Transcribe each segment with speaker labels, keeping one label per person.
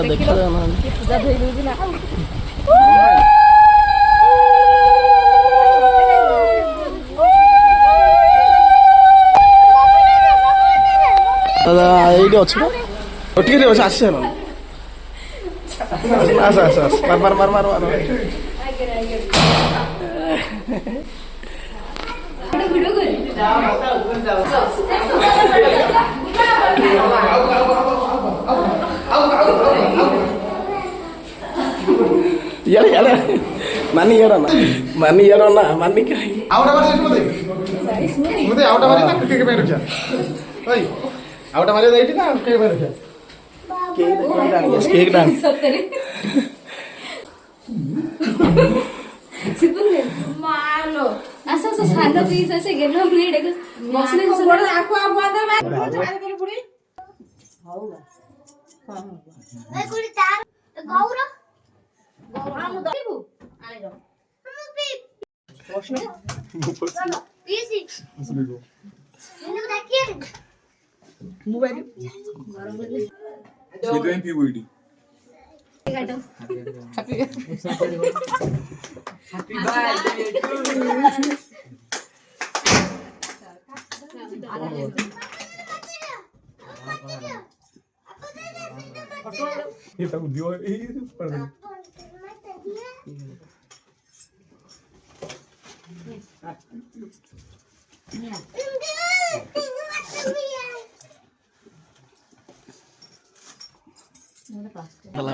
Speaker 1: देखा दादा ये अच्छे ठीक है आस आस आस आस मार मार मार मार मार यार यार मानी यार ना मानी यार ना मानी क्या
Speaker 2: आउट मारे मुझे आउट मारे ना क्रिकेट में रखा ओए आउट मारे देइटी ना क्रिकेट में रखा
Speaker 1: केक डांस
Speaker 3: मालो असं असं साधं पीस असे गेलो प्लेट एक बसले सोड आको आप बांधर मार कर पुडी हो का ए कुडी तार गौर हम दईबू आले जाओ हम पी प्रश्न पीसी इनु देखिए मोबाइल गरम कर ले
Speaker 4: सीधे पीबू इडी
Speaker 3: हैप्पी
Speaker 4: बर्थडे टू ये तब दियो ये पर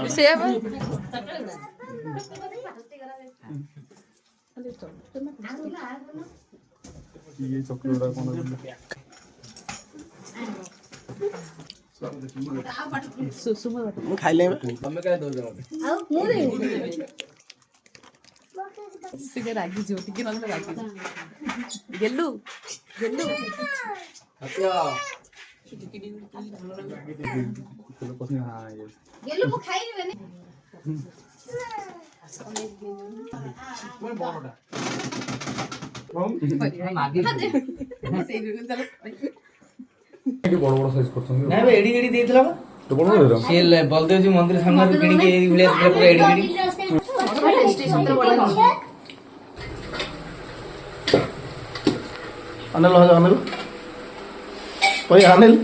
Speaker 3: सेव
Speaker 4: ये चॉकलेट कौन
Speaker 1: खाई ले
Speaker 4: हमें क्या दो जाओ
Speaker 5: सिगे रागी ज्योति की नंबर रागी गेल्लू गेल्लू
Speaker 4: अच्छा चलो पसंद हां ये
Speaker 3: गेलो मु खाई बने
Speaker 4: मैं बड़ोटा
Speaker 5: मागे सेई बिल्कुल चलो
Speaker 4: के बड़ बड़ साइज करछन
Speaker 6: ना बे एडी एडी देइतला बा
Speaker 4: तो बड़ बड़
Speaker 6: से बलदेव जी मंदिर सामने किणी के एडी भलिया पूरा एडी एडी
Speaker 3: स्टेशन तर बड़ा
Speaker 1: अनिल हो अनिल भाई अनिल